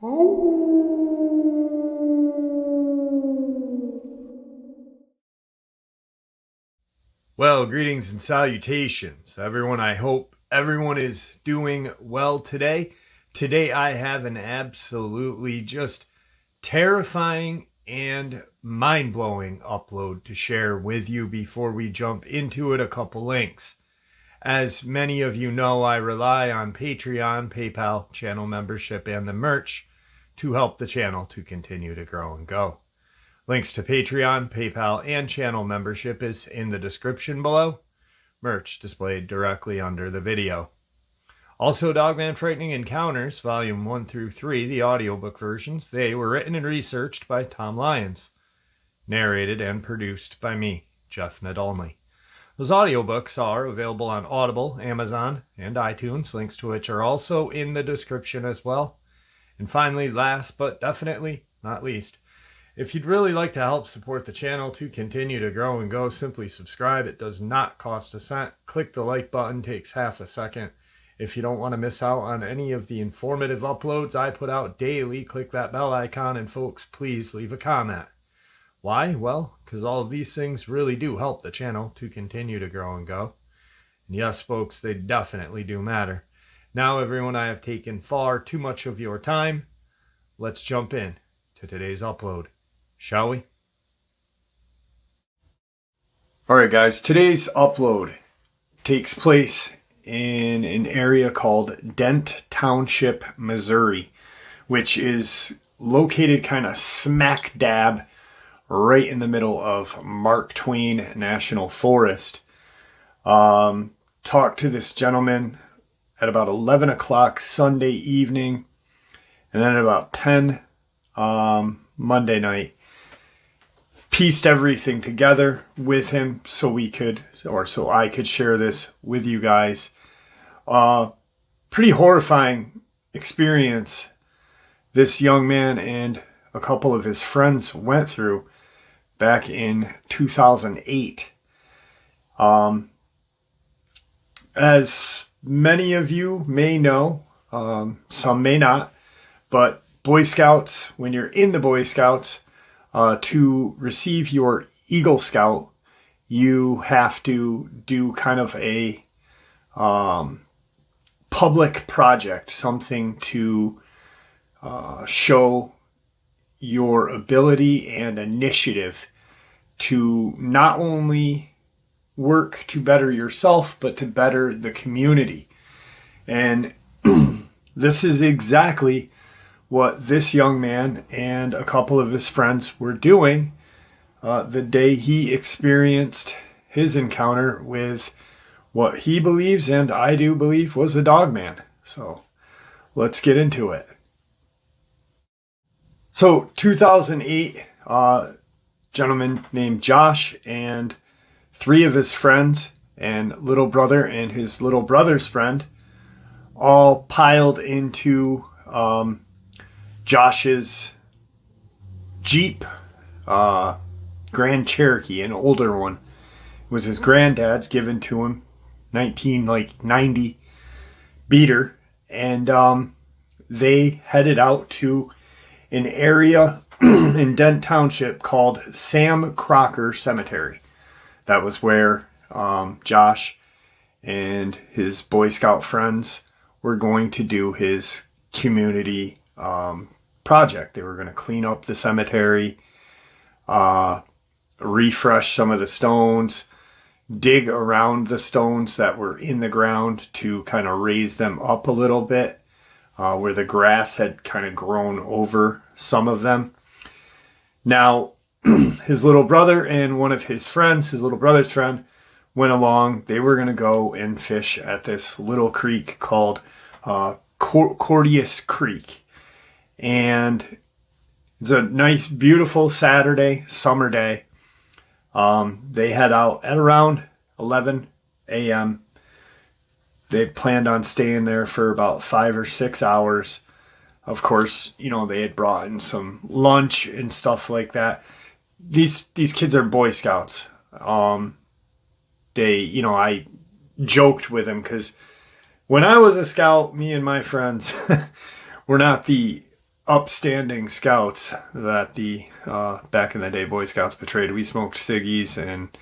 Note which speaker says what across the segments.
Speaker 1: Well, greetings and salutations, everyone. I hope everyone is doing well today. Today I have an absolutely just terrifying and mind-blowing upload to share with you. Before we jump into it, a couple links. As many of you know, I rely on Patreon, PayPal, channel membership, and the merch to help the channel to continue to grow and go. Links to Patreon, PayPal, and channel membership is in the description below. Merch displayed directly under the video. Also, Dogman Frightening Encounters, Volume 1 through 3, the audiobook versions, they were written and researched by Tom Lyons. Narrated and produced by me, Jeff Nadolny. Those audiobooks are available on Audible, Amazon, and iTunes, links to which are also in the description as well. And finally, last but definitely not least, if you'd really like to help support the channel to continue to grow and go, simply subscribe. It does not cost a cent. Click the like button, takes half a second. If you don't want to miss out on any of the informative uploads I put out daily, click that bell icon, and folks, please leave a comment. Why? Well, because all of these things really do help the channel to continue to grow and go. And yes, folks, they definitely do matter. Now, everyone, I have taken far too much of your time. Let's jump in to today's upload. Shall we? Alright guys, today's upload takes place in an area called Dent Township, Missouri, which is located kind of smack dab right in the middle of Mark Twain National Forest. Talked to this gentleman at about 11 o'clock Sunday evening, and then at about 10 Monday night. Pieced everything together with him so I could share this with you guys. Pretty horrifying experience this young man and a couple of his friends went through back in 2008. As many of you may know, some may not, but Boy Scouts, when you're in the Boy Scouts, to receive your Eagle Scout, you have to do kind of a public project, something to show your ability and initiative to not only work to better yourself, but to better the community. And this is exactly what this young man and a couple of his friends were doing the day he experienced his encounter with what he believes, and I do believe, was a dogman. So let's get into it. So 2008, gentleman named Josh and three of his friends and little brother and his little brother's friend all piled into Josh's Jeep Grand Cherokee, an older one. It was his granddad's, given to him, 1990 beater, and they headed out to an area in Dent Township called Sam Crocker Cemetery. That was where Josh and his Boy Scout friends were going to do his community project. They were going to clean up the cemetery, refresh some of the stones, dig around the stones that were in the ground to kind of raise them up a little bit, where the grass had kind of grown over some of them. Now, his little brother and one of his friends, his little brother's friend, went along. They were going to go and fish at this little creek called Cordius Creek. And it's a nice, beautiful Saturday, summer day. They head out at around 11 a.m. They planned on staying there for about 5 or 6 hours. Of course, they had brought in some lunch and stuff like that. These kids are Boy Scouts. I joked with them because when I was a scout, me and my friends were not the upstanding scouts that the back in the day Boy Scouts betrayed. We smoked ciggies, and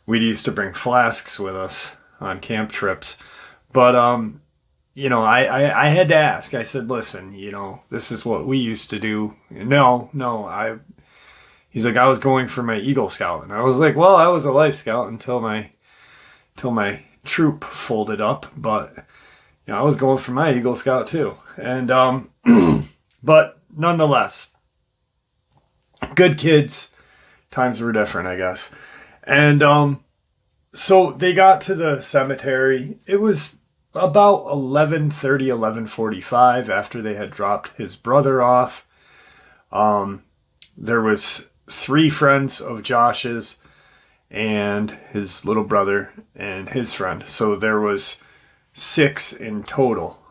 Speaker 1: we used to bring flasks with us on camp trips. But I had to ask. I said, listen, this is what we used to do. He's like, I was going for my Eagle Scout. And I was like, well, I was a Life Scout until my troop folded up. But, I was going for my Eagle Scout too. And, but nonetheless, good kids. Times were different, I guess. And, so they got to the cemetery. It was about 11:30, 11:45 after they had dropped his brother off. There was 3 friends of Josh's and his little brother and his friend. So there was 6 in total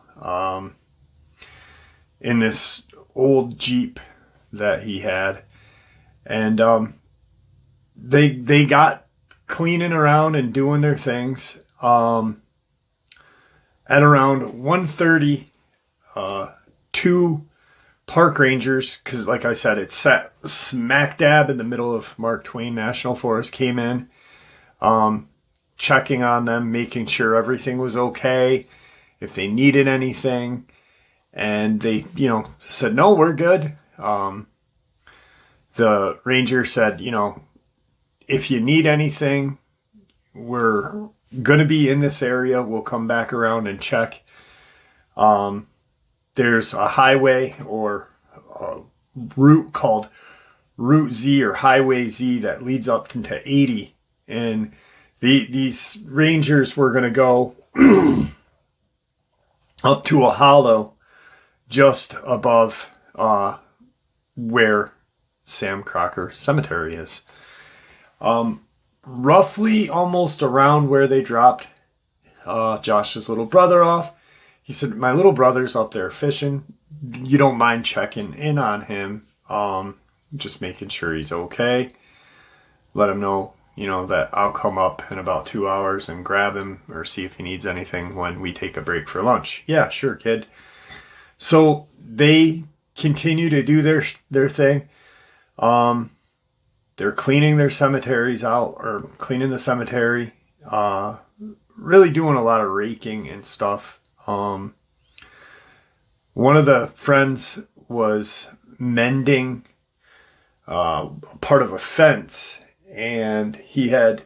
Speaker 1: in this old Jeep that he had. And they got cleaning around and doing their things. At around 1:30, 2 park rangers, because like I said, it's set smack dab in the middle of Mark Twain National Forest, came in, checking on them, making sure everything was okay, if they needed anything. And they, said, no, we're good. The ranger said, if you need anything, we're going to be in this area. We'll come back around and check. There's a highway or a route called Route Z or Highway Z that leads up into 80. And these rangers were going to go up to a hollow just above where Sam Crocker Cemetery is. Roughly almost around where they dropped Josh's little brother off. He said, my little brother's up there fishing. You don't mind checking in on him, just making sure he's okay. Let him know, that I'll come up in about 2 hours and grab him or see if he needs anything when we take a break for lunch. Yeah, sure, kid. So they continue to do their thing. They're cleaning their cemeteries out, or cleaning the cemetery, really doing a lot of raking and stuff. One of the friends was mending part of a fence, and he had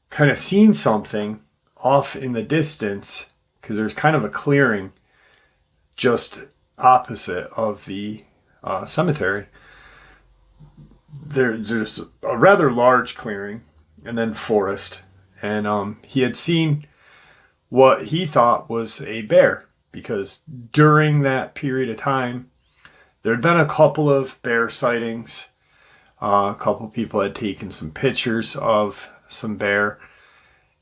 Speaker 1: kind of seen something off in the distance, because there's kind of a clearing just opposite of the cemetery. There's a rather large clearing and then forest. And he had seen what he thought was a bear, because during that period of time, there had been a couple of bear sightings. A couple people had taken some pictures of some bear.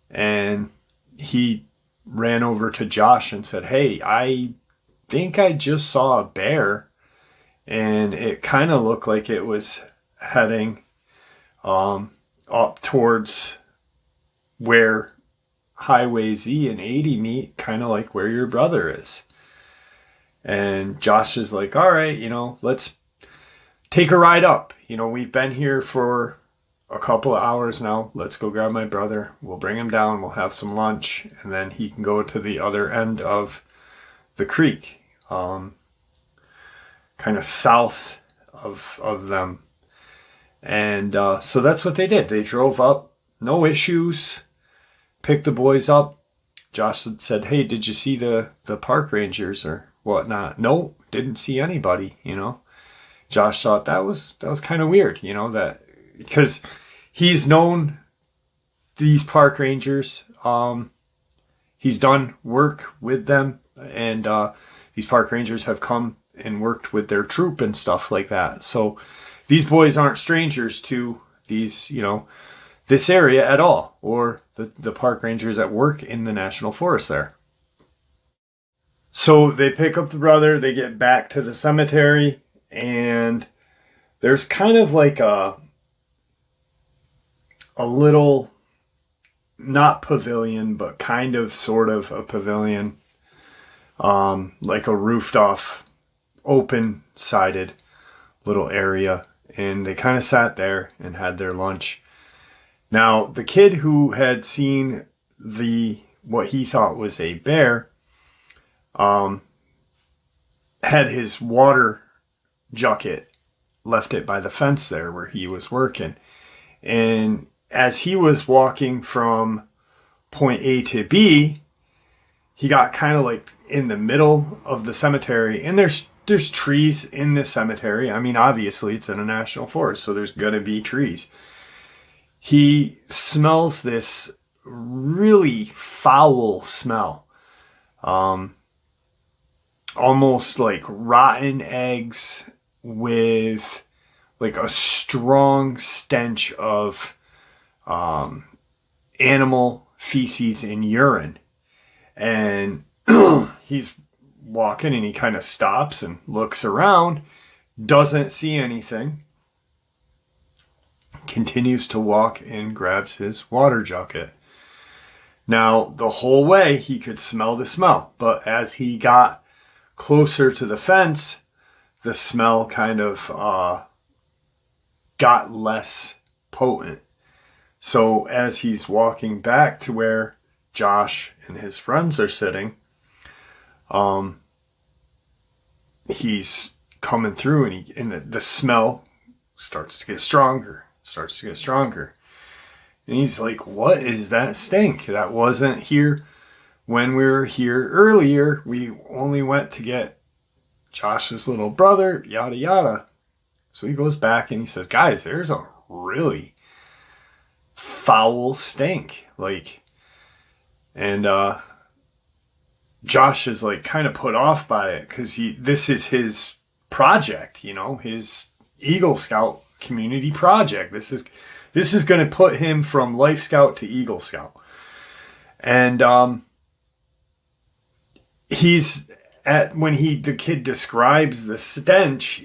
Speaker 1: And he ran over to Josh and said, hey, I think I just saw a bear. And it kind of looked like it was heading up towards where Highway Z and 80 meet, kind of like where your brother is. And Josh is like, all right, let's take a ride up. We've been here for a couple of hours now. Let's go grab my brother. We'll bring him down. We'll have some lunch. And then he can go to the other end of the creek, kind of south of them. And so that's what they did. They drove up, no issues, picked the boys up. Josh said, hey, did you see the park rangers or whatnot? No, didn't see anybody, Josh thought that was kind of weird, that because he's known these park rangers. He's done work with them, and these park rangers have come and worked with their troop and stuff like that. So these boys aren't strangers to these, this area at all, or the park rangers that work in the national forest there. So they pick up the brother, they get back to the cemetery, and there's kind of like a little, not pavilion, but kind of sort of a pavilion, like a roofed off open-sided little area, and they kind of sat there and had their lunch. Now, the kid who had seen what he thought was a bear, had his water jacket, left it by the fence there where he was working. And as he was walking from point A to B, he got kind of like in the middle of the cemetery, and there's trees in this cemetery. I mean, obviously it's in a national forest, so there's gonna be trees. He smells this really foul smell, almost like rotten eggs with like a strong stench of animal feces and urine. And he's walking, and he kind of stops and looks around, doesn't see anything, continues to walk and grabs his water jacket. Now, the whole way he could smell the smell, but as he got closer to the fence, the smell kind of got less potent. So as he's walking back to where Josh and his friends are sitting, he's coming through, and the smell starts to get stronger. And he's like, what is that stink? That wasn't here when we were here earlier. We only went to get Josh's little brother, yada yada. So he goes back and he says, guys, there's a really foul stink. And Josh is like kind of put off by it, because this is his project, his Eagle Scout community project. This is going to put him from Life Scout to Eagle Scout. And when the kid describes the stench,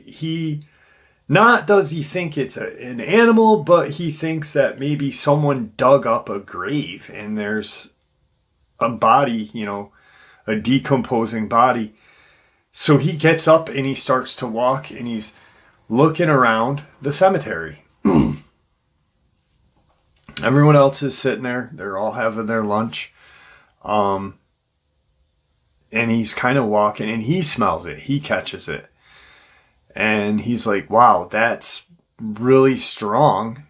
Speaker 1: does he think it's an animal, but he thinks that maybe someone dug up a grave and there's a body, a decomposing body. So he gets up and he starts to walk, and he's looking around the cemetery. Everyone else is sitting there. They're all having their lunch. And he's kind of walking, and he smells it. He catches it. And he's like, wow, that's really strong.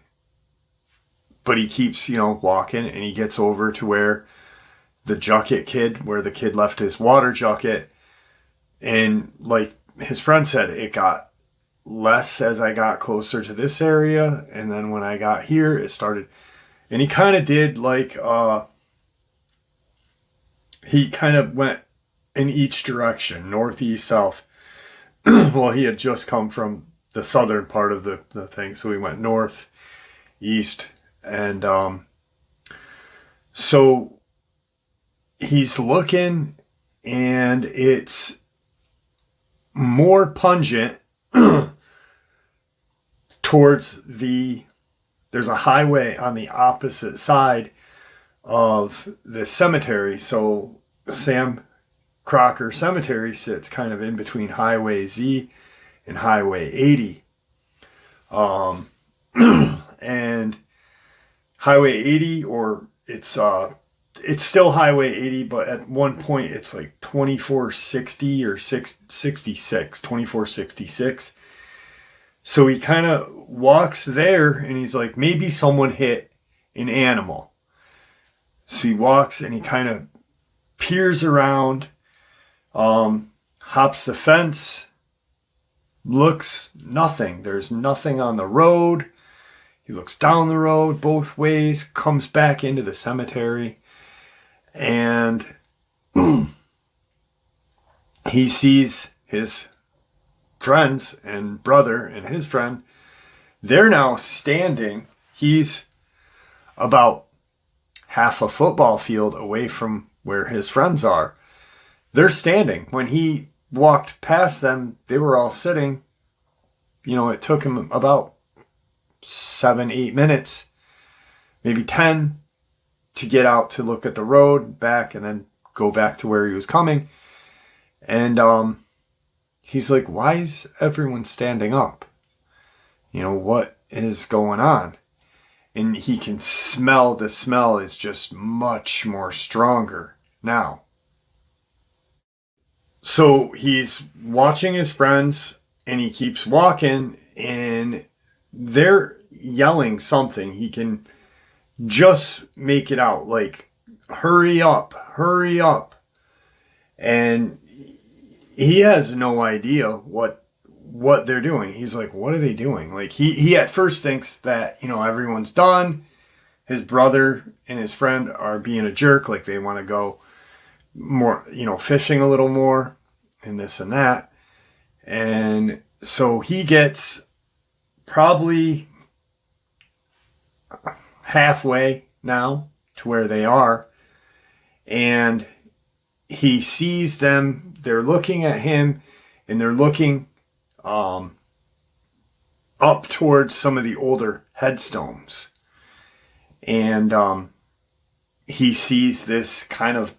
Speaker 1: But he keeps, walking, and he gets over to where the kid left his water jacket. And like his friend said, it got less as I got closer to this area. And then when I got here, it started, and he kind of did he kind of went in each direction, north, east, south. Well, he had just come from the southern part of the thing. So he went north, east, and so he's looking, and it's more pungent towards there's a highway on the opposite side of the cemetery. So Sam Crocker Cemetery sits kind of in between Highway Z and Highway 80. And Highway 80, or it's still Highway 80, but at one point it's like 2460 or 2466. So he kind of walks there, and he's like, maybe someone hit an animal. So he walks, and he kind of peers around, hops the fence, looks, nothing. There's nothing on the road. He looks down the road both ways, comes back into the cemetery, and he sees his friends and brother and his friend. They're now standing. He's about half a football field away from where his friends are. They're standing. When he walked past them, they were all sitting. It took him about 7-8 minutes, maybe 10, to get out to look at the road back, and then go back to where he was coming. And he's like, why is everyone standing up? What is going on? And he can smell the smell is just much more stronger now. So he's watching his friends and he keeps walking and they're yelling something. He can just make it out, like, hurry up, hurry up. And he has no idea what they're doing. He's like, what are they doing? Like, he at first thinks that, everyone's done. His brother and his friend are being a jerk, like they want to go more, fishing a little more and this and that. And so he gets probably halfway now to where they are, and he sees them. They're looking at him, and they're looking up towards some of the older headstones, and he sees this kind of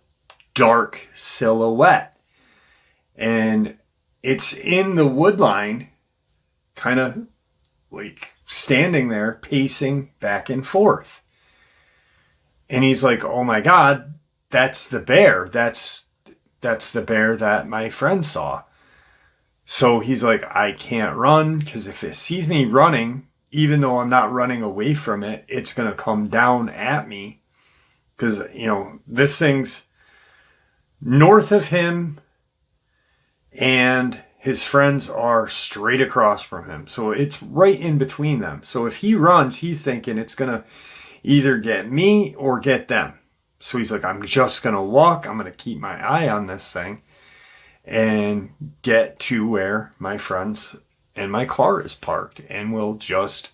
Speaker 1: dark silhouette, and it's in the wood line, kind of like standing there, pacing back and forth. And he's like, oh my God, that's the bear. That's the bear that my friend saw. So he's like, I can't run, because if it sees me running, even though I'm not running away from it, it's going to come down at me. Because, this thing's north of him and his friends are straight across from him. So it's right in between them. So if he runs, he's thinking it's going to either get me or get them. So he's like, I'm just going to walk. I'm going to keep my eye on this thing and get to where my friends and my car is parked. And we'll just,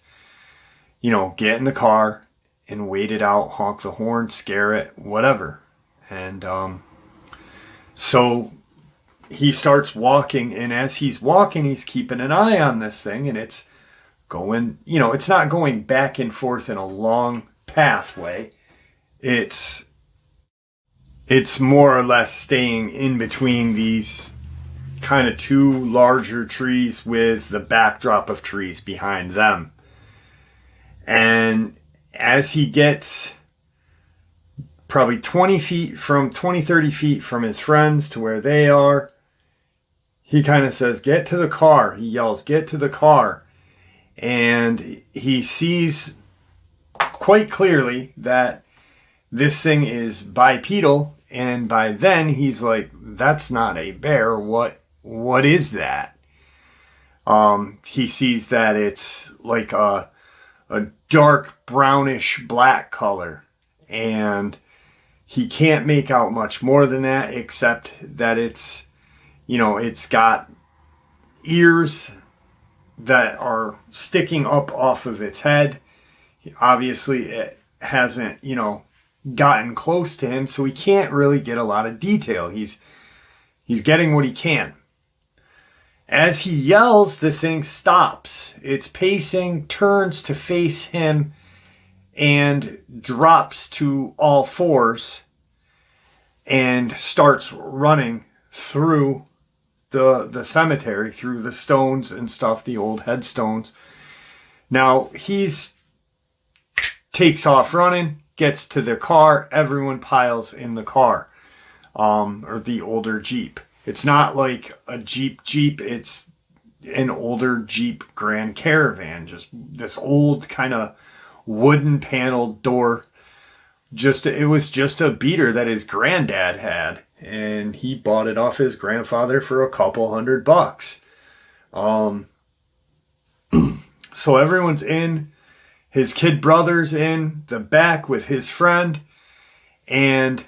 Speaker 1: get in the car and wait it out, honk the horn, scare it, whatever. And so he starts walking, and as he's walking, he's keeping an eye on this thing, and it's going, it's not going back and forth in a long pathway. It's more or less staying in between these kind of two larger trees with the backdrop of trees behind them. And as he gets probably 30 feet from his friends to where they are, he kind of says, get to the car. He yells, get to the car. And he sees quite clearly that this thing is bipedal. And by then he's like, that's not a bear. What is that? He sees that it's like a dark brownish black color. And he can't make out much more than that, except that it's got ears that are sticking up off of its head. Obviously, it hasn't, gotten close to him, so he can't really get a lot of detail. He's getting what he can. As he yells, the thing stops. Its pacing turns to face him and drops to all fours and starts running through the cemetery, through the stones and stuff, the old headstones. Now he's takes off running, gets to the car, everyone piles in the car, or the older Jeep. It's not like a Jeep, it's an older Jeep Grand Caravan, just this old kind of wooden paneled door. It was just a beater that his granddad had, and he bought it off his grandfather for a couple $100. So everyone's in. His kid brother's in the back with his friend, and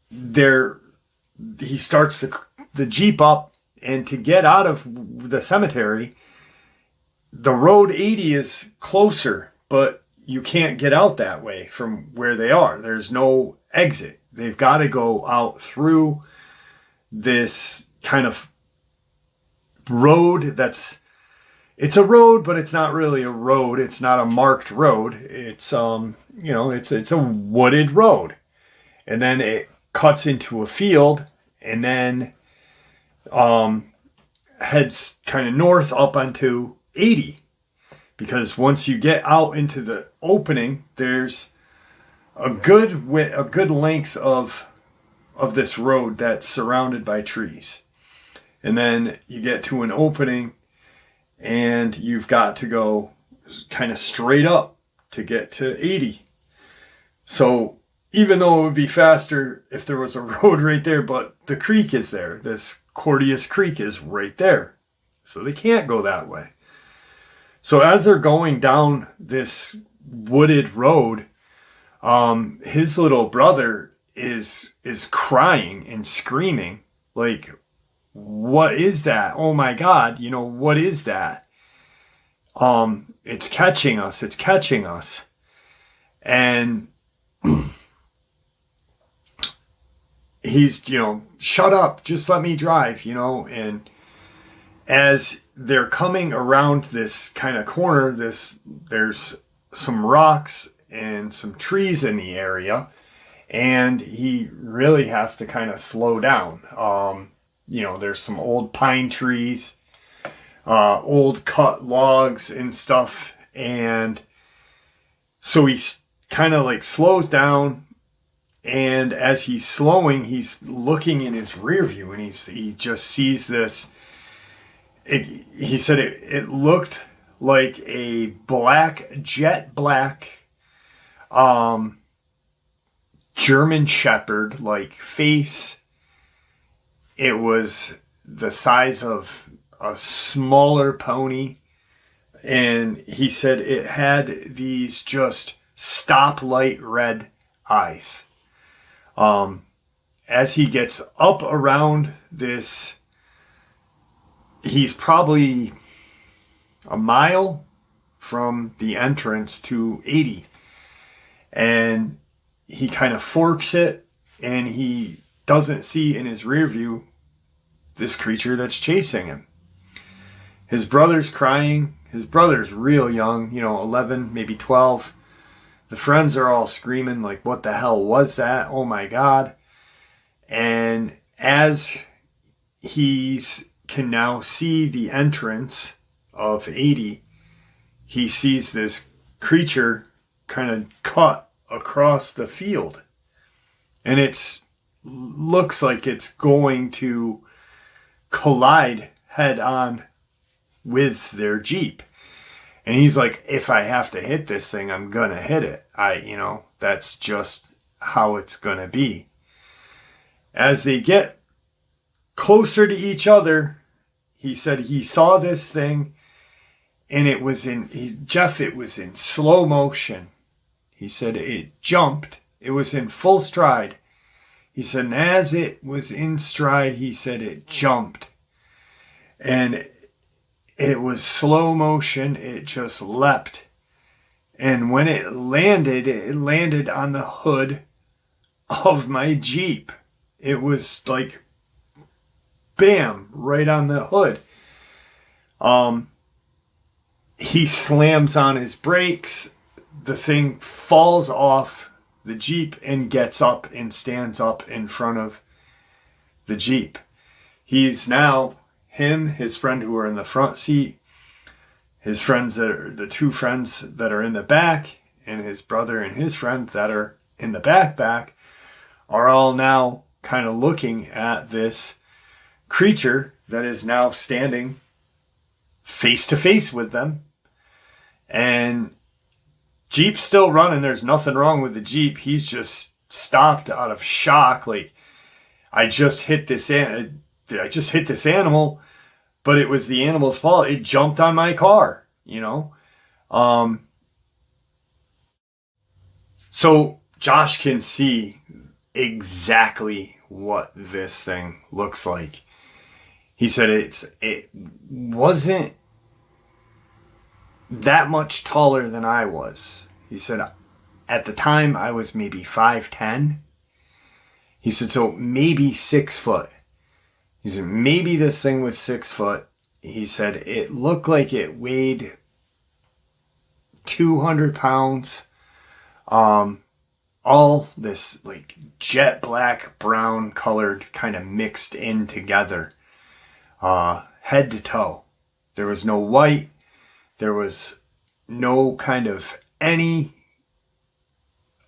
Speaker 1: he starts the Jeep up, and to get out of the cemetery, the road 80 is closer, but you can't get out that way from where they are. There's no exit. They've got to go out through this kind of road it's a road, but it's not really a road. It's not a marked road. It's it's a wooded road. And then it cuts into a field, and then heads kind of north up onto 80. Because once you get out into the opening, there's a good length of this road that's surrounded by trees. And then you get to an opening and you've got to go kind of straight up to get to 80. So even though it would be faster if there was a road right there, but the creek is there. This Cordius Creek is right there. So they can't go that way. So as they're going down this wooded road, his little brother is crying and screaming, like, what is that? Oh my God, what is that? It's catching us. And he's, shut up, just let me drive, and as they're coming around this kind of corner, there's some rocks and some trees in the area, and he really has to kind of slow down. There's some old pine trees, old cut logs and stuff, and so he kind of like slows down, and as he's slowing, he's looking in his rear view, and he just sees this. He said it looked like a jet black German Shepherd like face. It was the size of a smaller pony, and he said it had these just stoplight red eyes. As he gets up around this, he's probably a mile from the entrance to 80. And he kind of forks it, and he doesn't see in his rear view this creature that's chasing him. His brother's crying. His brother's real young, 11, maybe 12. The friends are all screaming like, what the hell was that? Oh my God. And as he's can now see the entrance of 80, he sees this creature kind of cut across the field. And it looks like it's going to collide head on with their Jeep. And he's like, if I have to hit this thing, I'm going to hit it. That's just how it's going to be. As they get closer to each other, he said he saw this thing, and it was in slow motion. He said it jumped. It was in full stride. He said, and as it was in stride, he said it jumped. And it was slow motion. It just leapt. And when it landed on the hood of my Jeep. It was like, bam, right on the hood. He slams on his brakes. The thing falls off the Jeep and gets up and stands up in front of the Jeep. He's now, his friend who are in the front seat, his friends the two friends that are in the back, and his brother and his friend that are in the back are all now kind of looking at this creature that is now standing face to face with them. And Jeep's still running. There's nothing wrong with the Jeep. He's just stopped out of shock. Like, I just hit this animal, but it was the animal's fault. It jumped on my car, So Josh can see exactly what this thing looks like. He said it wasn't that much taller than I was. He said at the time I was maybe 5'10". He said, so maybe 6 foot. He said, maybe this thing was 6 foot. He said, it looked like it weighed 200 pounds. All this like jet black, brown colored kind of mixed in together. head to toe. There was no white. There was no kind of any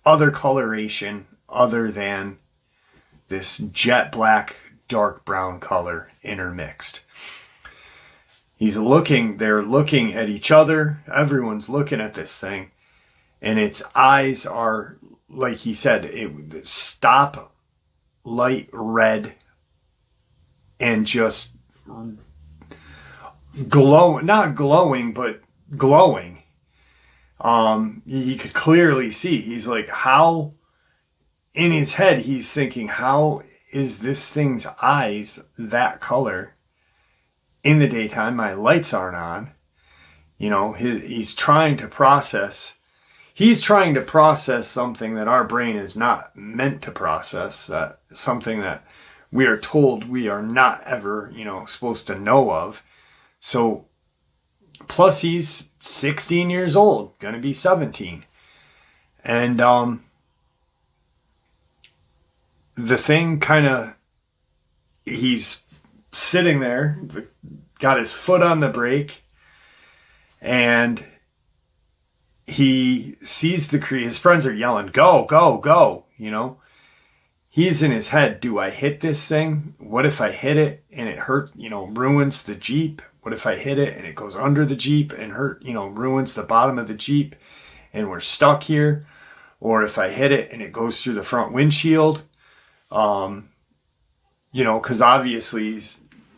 Speaker 1: other coloration other than this jet black, dark brown color intermixed. They're looking at each other. Everyone's looking at this thing. And its eyes are, like he said, it stop light red and just not glowing, but glowing. He could clearly see. He's like, how, in his head, he's thinking, how is this thing's eyes that color? In the daytime, my lights aren't on. You know, he's trying to process. He's trying to process something that our brain is not meant to process. Something that we are told we are not ever, supposed to know of. So, plus he's 16 years old, gonna be 17. And the thing he's sitting there, got his foot on the brake, and he sees his friends are yelling, go, go, go, He's in his head, do I hit this thing? What if I hit it and it ruins the Jeep? What if I hit it and it goes under the Jeep and ruins the bottom of the Jeep and we're stuck here? Or if I hit it and it goes through the front windshield? Because obviously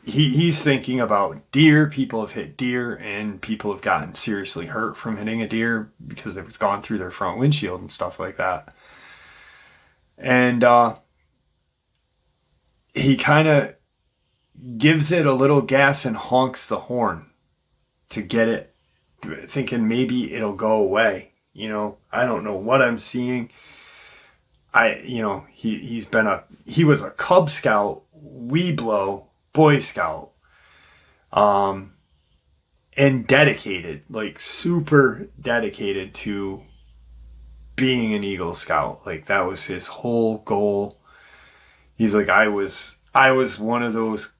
Speaker 1: he's thinking about deer. People have hit deer and people have gotten seriously hurt from hitting a deer because they've gone through their front windshield and stuff like that. And he kind of gives it a little gas and honks the horn to get it, thinking maybe it'll go away. I don't know what I'm seeing. He was a Cub Scout, Weeblo, Boy Scout, and dedicated, like super dedicated to being an Eagle Scout. Like that was his whole goal. He's like, I was one of those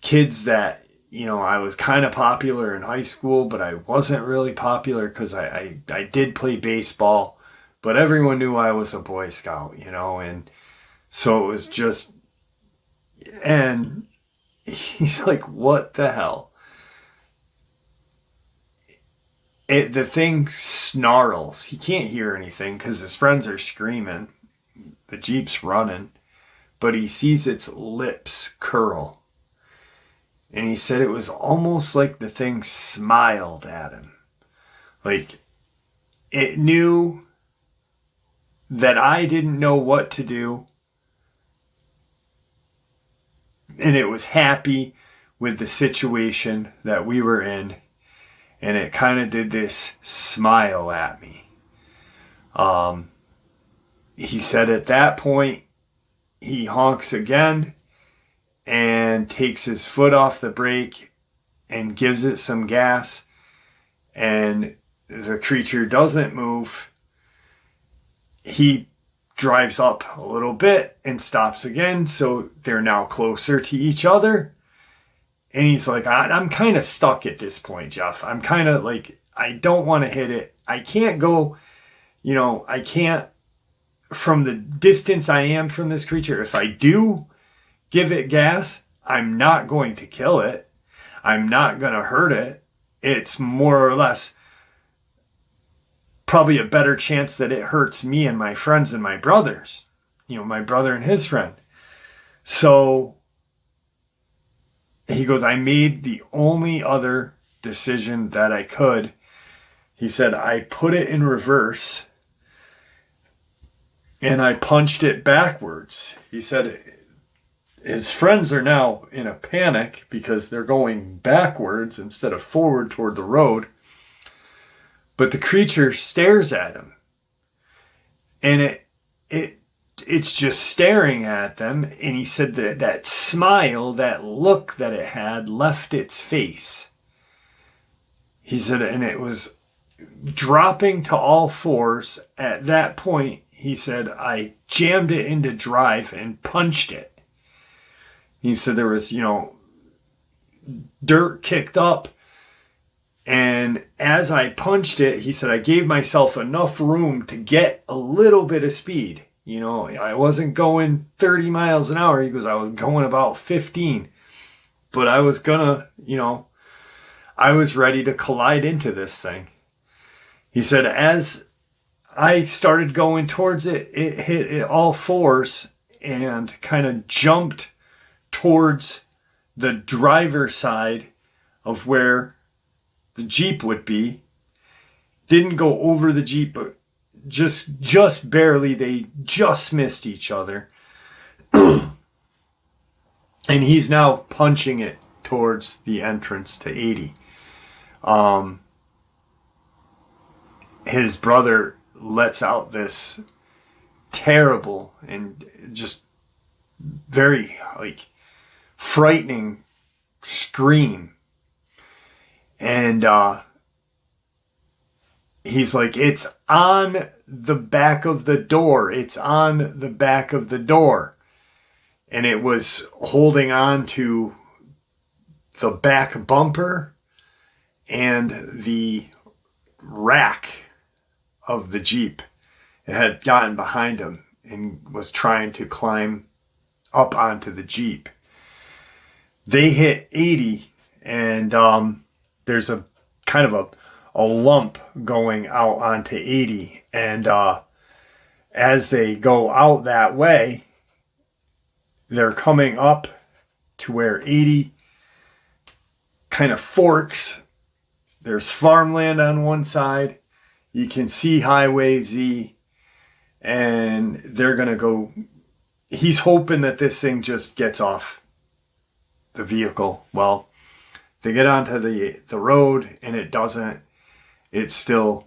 Speaker 1: kids that, I was kind of popular in high school, but I wasn't really popular because I did play baseball, but everyone knew I was a Boy Scout, and so it was just, and he's like, what the hell? The thing snarls. He can't hear anything because his friends are screaming. The Jeep's running. But he sees its lips curl. And he said it was almost like the thing smiled at him. Like it knew that I didn't know what to do. And it was happy with the situation that we were in. And it kind of did this smile at me. He said at that point, he honks again and takes his foot off the brake and gives it some gas. And the creature doesn't move. He drives up a little bit and stops again. So they're now closer to each other. And he's like, I'm kind of stuck at this point, Jeff. I'm kind of like, I don't want to hit it. I can't go, I can't, from the distance I am from this creature, if I do give it gas, I'm not going to kill it. I'm not going to hurt it. It's more or less probably a better chance that it hurts me and my friends and my brothers. My brother and his friend. So he goes, I made the only other decision that I could. He said, I put it in reverse and I punched it backwards. He said his friends are now in a panic because they're going backwards instead of forward toward the road. But the creature stares at him. And it's just staring at them. And he said that smile, that look that it had left its face. He said, and it was dropping to all fours. At that point, he said, I jammed it into drive and punched it. He said there was, dirt kicked up. And as I punched it, he said, I gave myself enough room to get a little bit of speed. You know, I wasn't going 30 miles an hour. He goes, I was going about 15. But I was gonna, you know, I was ready to collide into this thing. He said, as I started going towards it, it hit it all fours and kind of jumped towards the driver's side of where the Jeep would be. Didn't go over the Jeep, but just barely. They just missed each other. And he's now punching it towards the entrance to 80. His brother lets out this terrible and just very frightening scream. And he's like, it's on the back of the door. It's on the back of the door. And it was holding on to the back bumper and the rack of the Jeep. It had gotten behind him and was trying to climb up onto the Jeep. They hit 80, and there's a kind of a lump going out onto 80. And as they go out that way, they're coming up to where 80 kind of forks. There's farmland on one side. You can see Highway Z, and they're going to go. He's hoping that this thing just gets off the vehicle. Well, they get onto the road, and it doesn't. It's still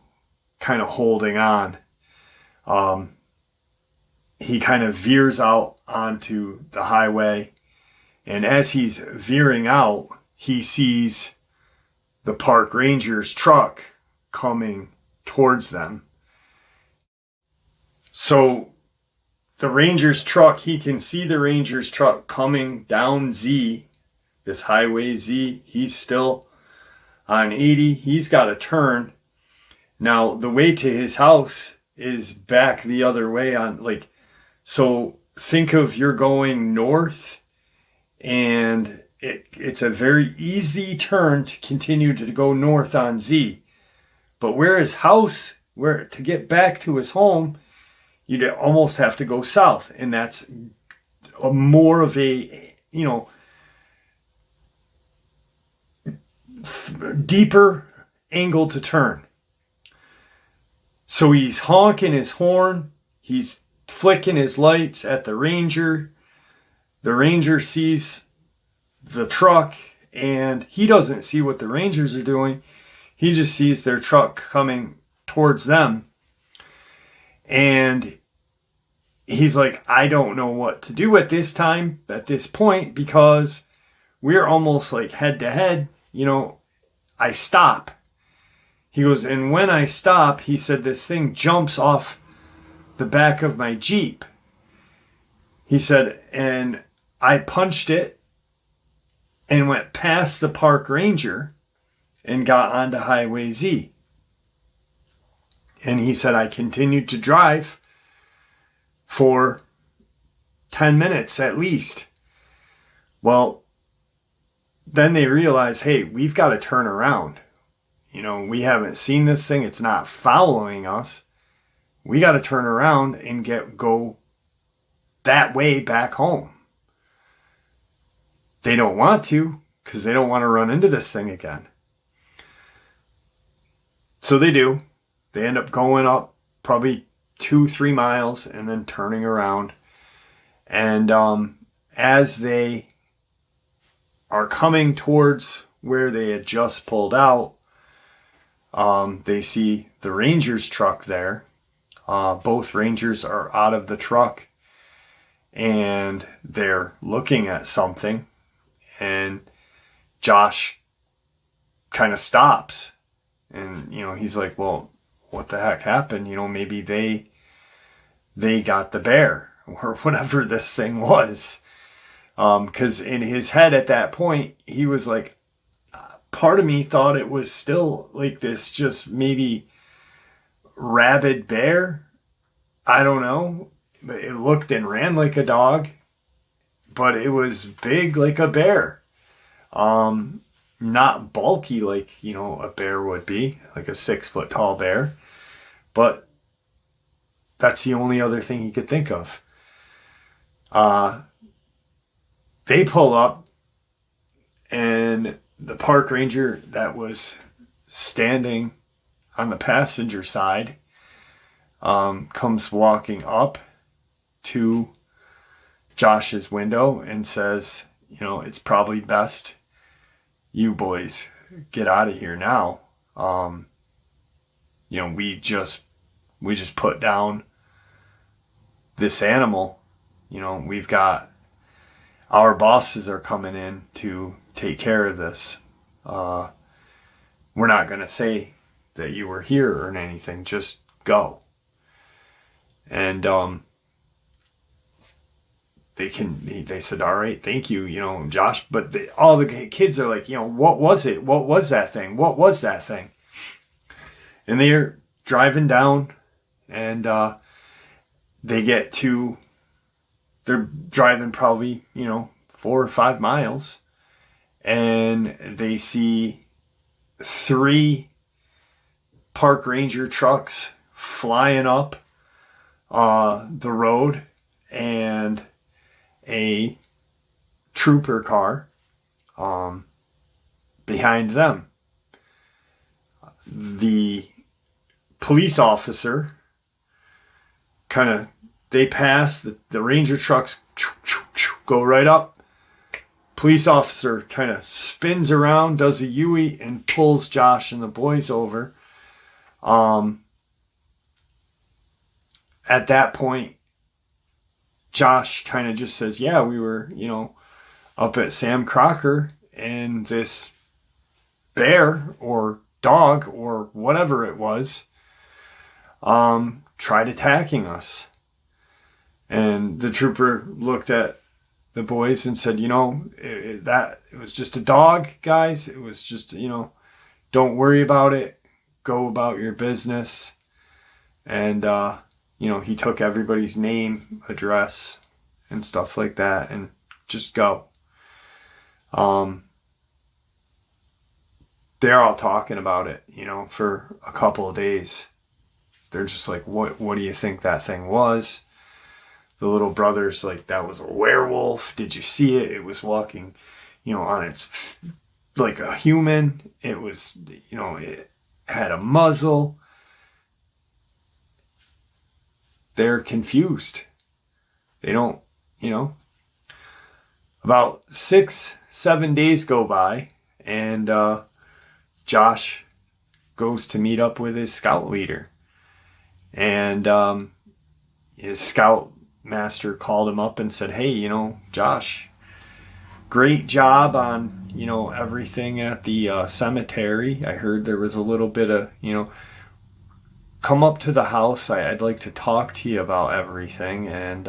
Speaker 1: kind of holding on. He kind of veers out onto the highway, and as he's veering out, he sees the park ranger's truck coming towards them. So the ranger's truck, he can see the ranger's truck coming down Z, this Highway Z. He's still on 80. He's got to turn. Now, the way to his house is back the other way on, so think of you're going north, and it's a very easy turn to continue to go north on Z. But where his house, to get back to his home, you'd almost have to go south. And that's more of a, deeper angle to turn. So he's honking his horn. He's flicking his lights at the ranger. The ranger sees the truck, and he doesn't see what the rangers are doing. He just sees their truck coming towards them. And he's like, I don't know what to do at this point, because we're almost like head to head. I stop. He goes, and when I stop, he said, this thing jumps off the back of my Jeep. He said, and I punched it and went past the park ranger and got onto Highway Z. And he said, I continued to drive for 10 minutes at least. Well, then they realize, hey, we've got to turn around. We haven't seen this thing. It's not following us. We got to turn around and go that way back home. They don't want to, because they don't want to run into this thing again. So they do. They end up going up probably 2-3 miles and then turning around. And as they are coming towards where they had just pulled out, they see the ranger's truck there. Both rangers are out of the truck, and they're looking at something. And Josh kind of stops, and he's like, well, what the heck happened? Maybe they got the bear or whatever this thing was. Because in his head at that point, he was like, part of me thought it was still like this just maybe rabid bear. I don't know. It looked and ran like a dog, but it was big like a bear. Not bulky like, a bear would be, like a 6 foot tall bear. But that's the only other thing he could think of. They pull up, and the park ranger that was standing on the passenger side comes walking up to Josh's window and says, it's probably best you boys get out of here now. We just put down this animal. We've got our bosses are coming in to take care of this. We're not going to say that you were here or anything. Just go. And they said, all right, thank you, Josh. But all the kids are like, what was it? What was that thing? What was that thing? And they're driving down, and they're driving probably, 4 or 5 miles, and they see 3 park ranger trucks flying up the road, and a trooper car behind them. The police officer they pass, the ranger trucks go right up. Police officer kind of spins around, does a U-E, and pulls Josh and the boys over. At that point, Josh kind of just says, yeah, we were, up at Sam Crocker, and this bear or dog or whatever it was tried attacking us. And the trooper looked at the boys and said, it was just a dog, guys. It was just, don't worry about it. Go about your business. And, he took everybody's name, address, and stuff like that, and just go. They're all talking about it, for a couple of days. They're just like, what do you think that thing was? The little brother's like, that was a werewolf. Did you see it? It was walking, on its, like a human. It was, it had a muzzle. They're confused. They don't, about 6-7 days go by, and Josh goes to meet up with his scout leader. And his scout master called him up and said, hey, Josh, great job on, everything at the cemetery. I heard there was a little bit of, come up to the house. I'd like to talk to you about everything, and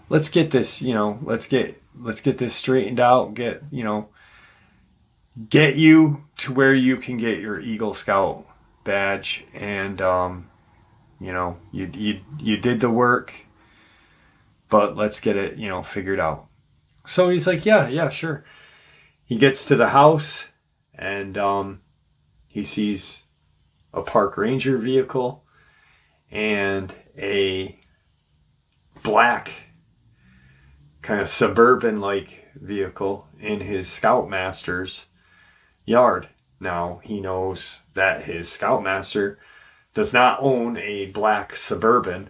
Speaker 1: let's get this, let's get this straightened out. Get you to where you can get your Eagle Scout badge, and you did the work, but let's get it, figured out. So he's like, yeah, sure. He gets to the house, and he sees a park ranger vehicle and a black kind of suburban like vehicle in his scoutmaster's yard. Now he knows that his scoutmaster does not own a black suburban.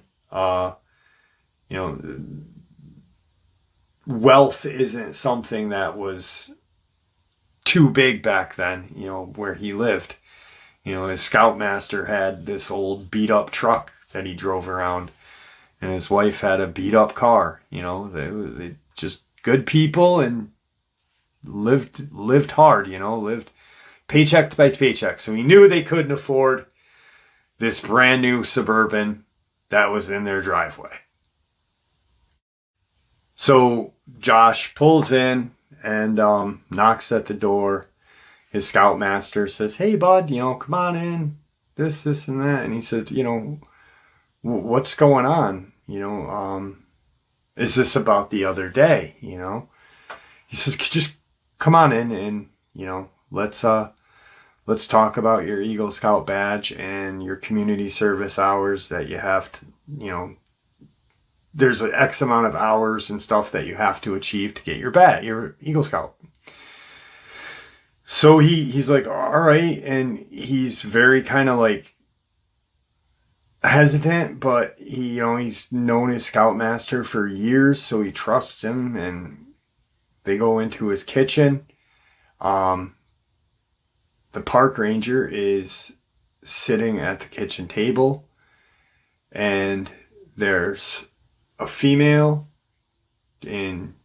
Speaker 1: Wealth isn't something that was too big back then, where he lived. His scoutmaster had this old beat up truck that he drove around, and his wife had a beat up car. They just good people and lived hard, lived paycheck by paycheck. So he knew they couldn't afford this brand new Suburban that was in their driveway. So Josh pulls in and knocks at the door, his scoutmaster says, "Hey, bud, come on in, this, and that." And he said, "What's going on? Is this about the other day?" He says, "Just come on in and, let's talk about your Eagle Scout badge and your community service hours that you have to, there's an X amount of hours and stuff that you have to achieve to get your Eagle Scout." So he's like, "All right." And he's very kind of like hesitant, but he's known his scoutmaster for years, so he trusts him. And they go into his kitchen. The park ranger is sitting at the kitchen table, and there's a female in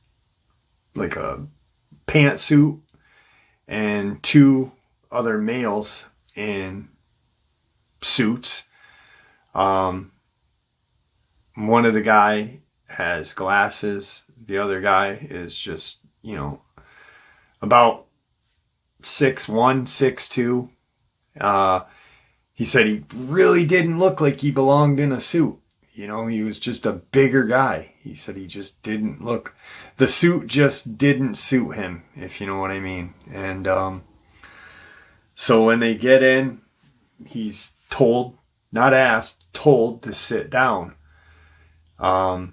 Speaker 1: like a pantsuit and two other males in suits. One of the guy has glasses. The other guy is just, about 6'1", 6'2". He said he really didn't look like he belonged in a suit. He was just a bigger guy. He said he just didn't look, the suit just didn't suit him, if you know what I mean. And so when they get in, he's told, not asked, told to sit down. The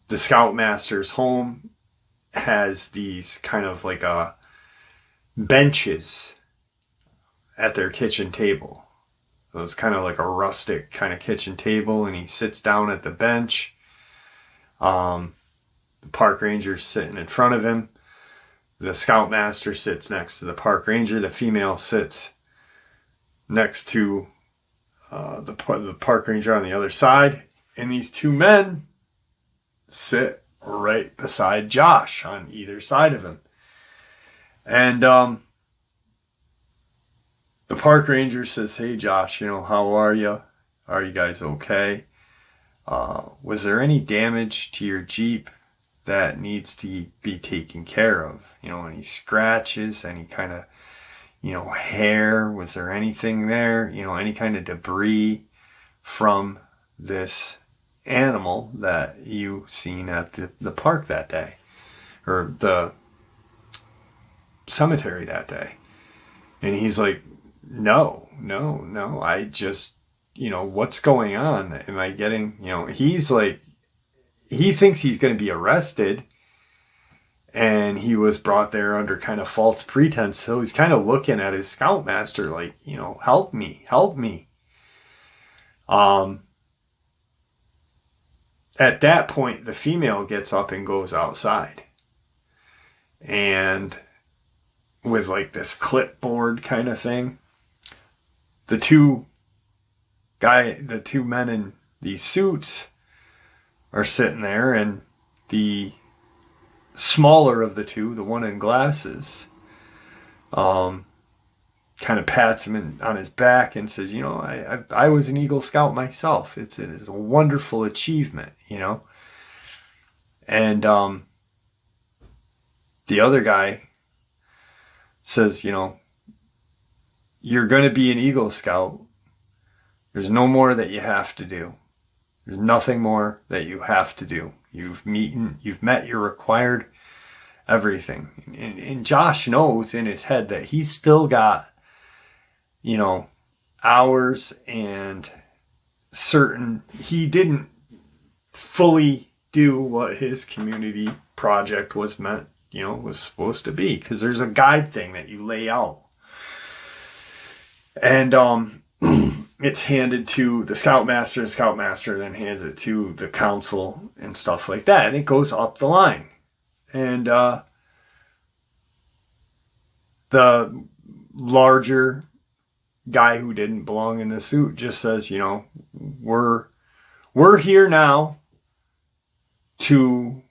Speaker 1: scoutmaster's home has these kind of like benches at their kitchen table. So it's kind of like a rustic kind of kitchen table, and he sits down at the bench. The park ranger's sitting in front of him. The scoutmaster sits next to the park ranger. The female sits next to the park ranger on the other side. And these two men sit right beside Josh on either side of him. And the park ranger says, "Hey, Josh, how are you? Are you guys okay? Was there any damage to your Jeep that needs to be taken care of? Any scratches, any kind of, hair? Was there anything there? Any kind of debris from this animal that you seen at the park that day, or the cemetery that day?" And he's like, No. I just, what's going on? Am I getting, he's like, he thinks he's going to be arrested, and he was brought there under kind of false pretense. So he's kind of looking at his scoutmaster like, help me. At that point, the female gets up and goes outside, and with like this clipboard kind of thing, the two men in these suits are sitting there, and the smaller of the two, the one in glasses, kind of pats him on his back and says, I was an Eagle Scout myself. It's a wonderful achievement, And the other guy says, you're going to be an Eagle Scout. There's no more that you have to do. There's nothing more that you have to do. You've met your required everything. And Josh knows in his head that he's still got, hours and he didn't fully do what his community project was supposed to be, because there's a guide thing that you lay out. And it's handed to the scoutmaster then hands it to the council and stuff like that. And it goes up the line. And the larger guy who didn't belong in the suit just says, we're here now to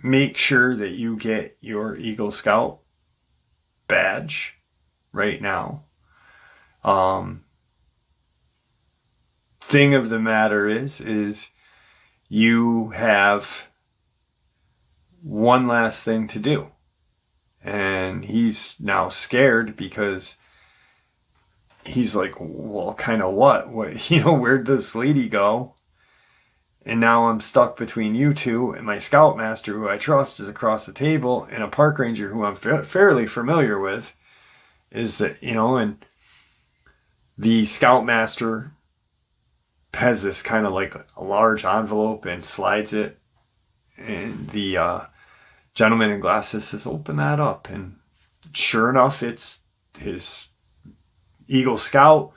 Speaker 1: make sure that you get your Eagle Scout badge right now. Thing of the matter is you have one last thing to do. And he's now scared because he's like, well, kind of what? Where'd this lady go? And now I'm stuck between you two and my scoutmaster, who I trust, is across the table, and a park ranger who I'm fairly familiar with is, and the scoutmaster has this kind of like a large envelope and slides it. And the gentleman in glasses says, open that up. And sure enough, it's his Eagle Scout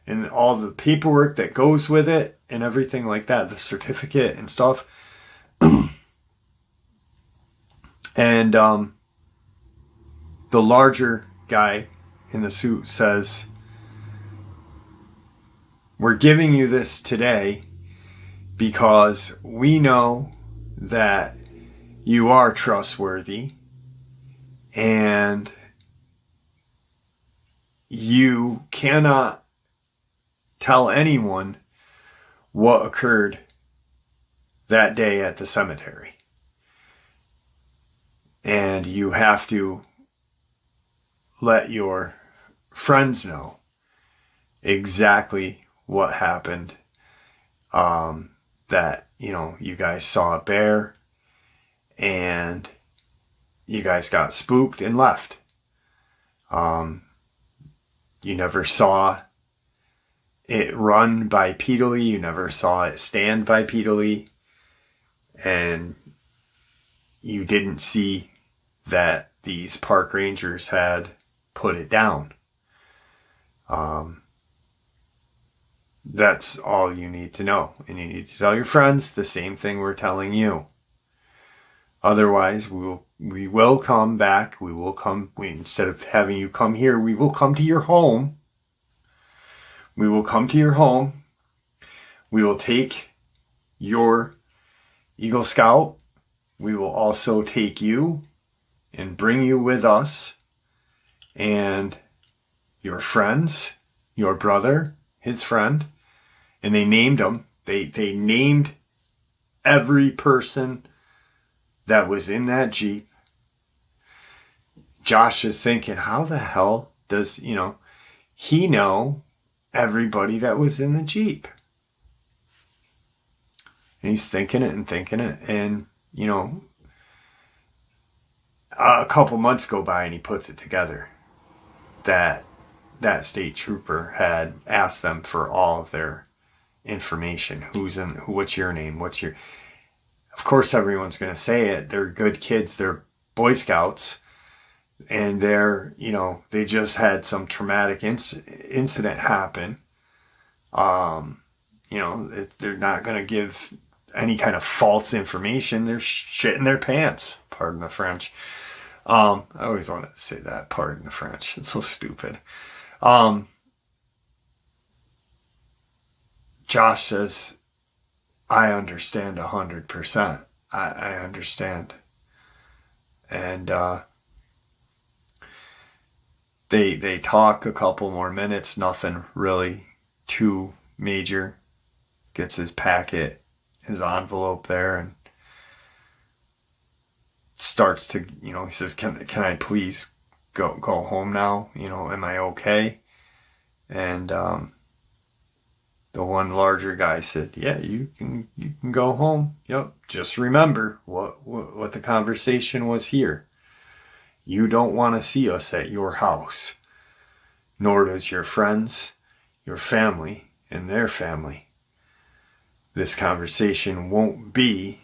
Speaker 1: and all the paperwork that goes with it and everything like that, the certificate and stuff. And the larger guy in the suit says, we're giving you this today because we know that you are trustworthy and you cannot tell anyone what occurred that day at the cemetery. And you have to let your friends know exactly what happened. That, you guys saw a bear and you guys got spooked and left. You never saw it run bipedally. You never saw it stand bipedally. And you didn't see that these park rangers had put it down. That's all you need to know. And you need to tell your friends the same thing we're telling you. Otherwise, we will come back. Instead of having you come here, we will come to your home. We will come to your home. We will take your Eagle Scout. We will also take you and bring you with us and your friends, your brother, his friend. And they named them. They named every person that was in that Jeep. Josh is thinking, how the hell does, he know everybody that was in the Jeep? And he's thinking it. And, a couple months go by and he puts it together that state trooper had asked them for all of their information. What's your name? Of course, everyone's going to say it. They're good kids. They're Boy Scouts. And they just had some traumatic incident happen. They're not going to give any kind of false information. They're shitting their pants. Pardon the French. I always wanted to say that. Pardon the French. It's so stupid. Josh says, I understand 100%. I understand. And they talk a couple more minutes, nothing really too major. Gets his packet, his envelope there, and starts to, he says, can I please go home now? Am I okay? And the one larger guy said, yeah, you can go home. Yep. Just remember what the conversation was here. You don't want to see us at your house, nor does your friends, your family, and their family. This conversation won't be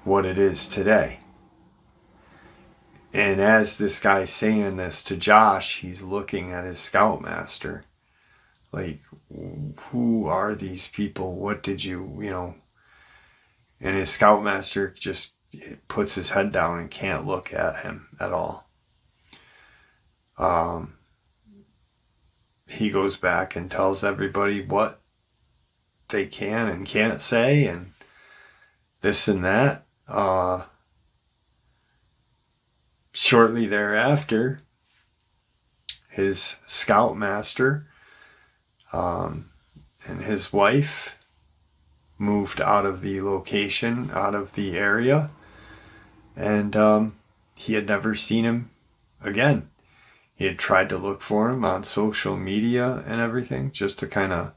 Speaker 1: what it is today. And as this guy's saying this to Josh, he's looking at his scoutmaster. Like, who are these people? What did you. And his scoutmaster just puts his head down and can't look at him at all. He goes back and tells everybody what they can and can't say and this and that. Shortly thereafter, his scoutmaster and his wife moved out of the location, out of the area, and he had never seen him again. He had tried to look for him on social media and everything just to kind of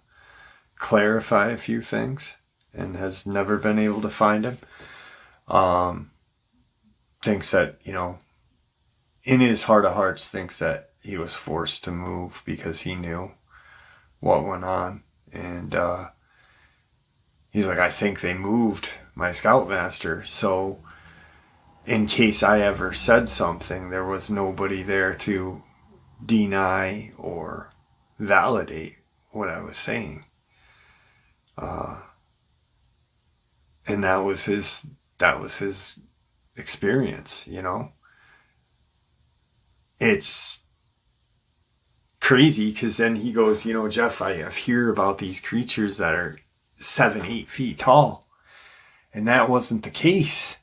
Speaker 1: clarify a few things, and has never been able to find him. Thinks that, in his heart of hearts, thinks that he was forced to move because he knew what went on. And he's like, I think they moved my scoutmaster, so in case I ever said something, there was nobody there to deny or validate what I was saying. And that was his experience, It's crazy because then he goes, Jeff, I hear about these creatures that are 7-8 feet tall, and that wasn't the case.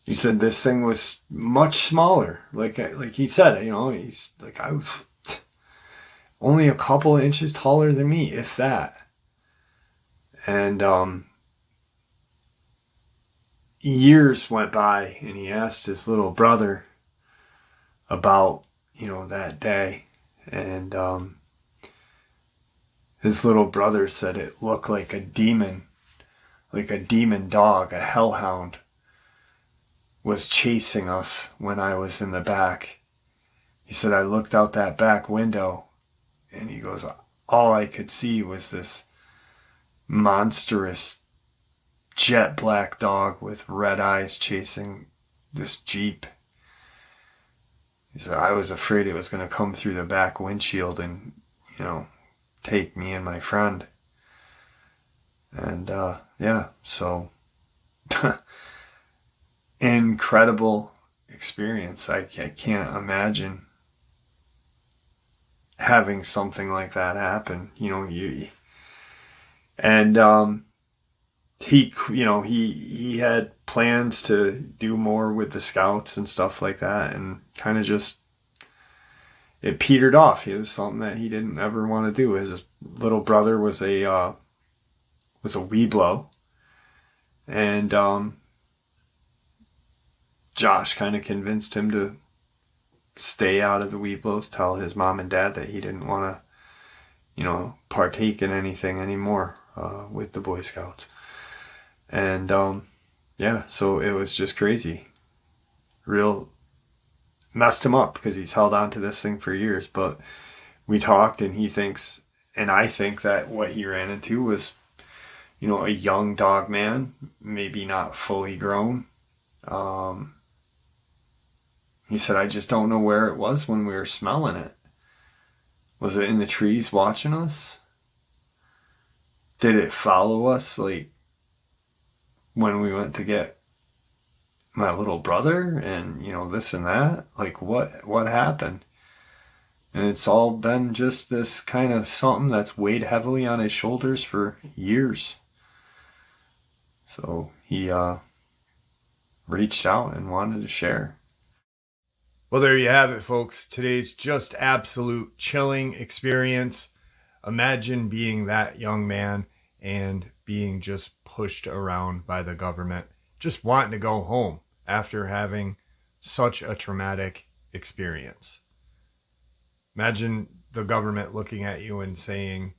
Speaker 1: He said this thing was much smaller. Like he said, he's like, I was only a couple of inches taller than me, if that. And years went by, and he asked his little brother about, that day. And his little brother said it looked like a demon dog, a hellhound, was chasing us when I was in the back. He said, I looked out that back window, and he goes, all I could see was this monstrous jet black dog with red eyes chasing this Jeep. He said, I was afraid it was going to come through the back windshield and, take me and my friend. And, so incredible experience. I can't imagine having something like that happen. He had plans to do more with the scouts and stuff like that, and kind of just it petered off. It was something that he didn't ever want to do. His little brother was a Weeblo, and Josh kind of convinced him to stay out of the Weeblos, tell his mom and dad that he didn't want to, partake in anything anymore with the Boy Scouts. And so it was just crazy. Real messed him up because he's held on to this thing for years. But we talked, and he thinks, and I think that what he ran into was, a young Dogman, maybe not fully grown. He said, I just don't know where it was when we were smelling it. Was it in the trees watching us? Did it follow us when we went to get my little brother and, this and that? What happened? And it's all been just this kind of something that's weighed heavily on his shoulders for years. So he reached out and wanted to share. Well, there you have it, folks. Today's just absolute chilling experience. Imagine being that young man and being just pushed around by the government, just wanting to go home after having such a traumatic experience. Imagine the government looking at you and saying,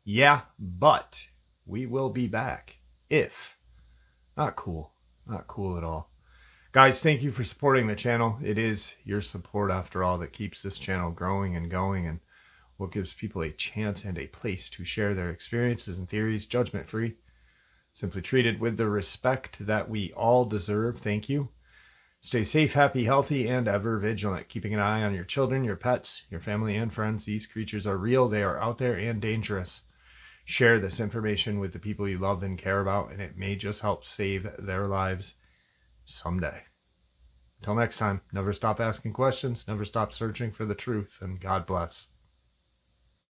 Speaker 1: yeah, but we will be back if. Not cool. Not cool at all. Guys, thank you for supporting the channel. It is your support, after all, that keeps this channel growing and going, and what gives people a chance and a place to share their experiences and theories, judgment-free, simply treated with the respect that we all deserve. Thank you. Stay safe, happy, healthy, and ever vigilant, keeping an eye on your children, your pets, your family, and friends. These creatures are real. They are out there and dangerous. Share this information with the people you love and care about, and it may just help save their lives someday. Until next time, never stop asking questions, never stop searching for the truth, and God bless.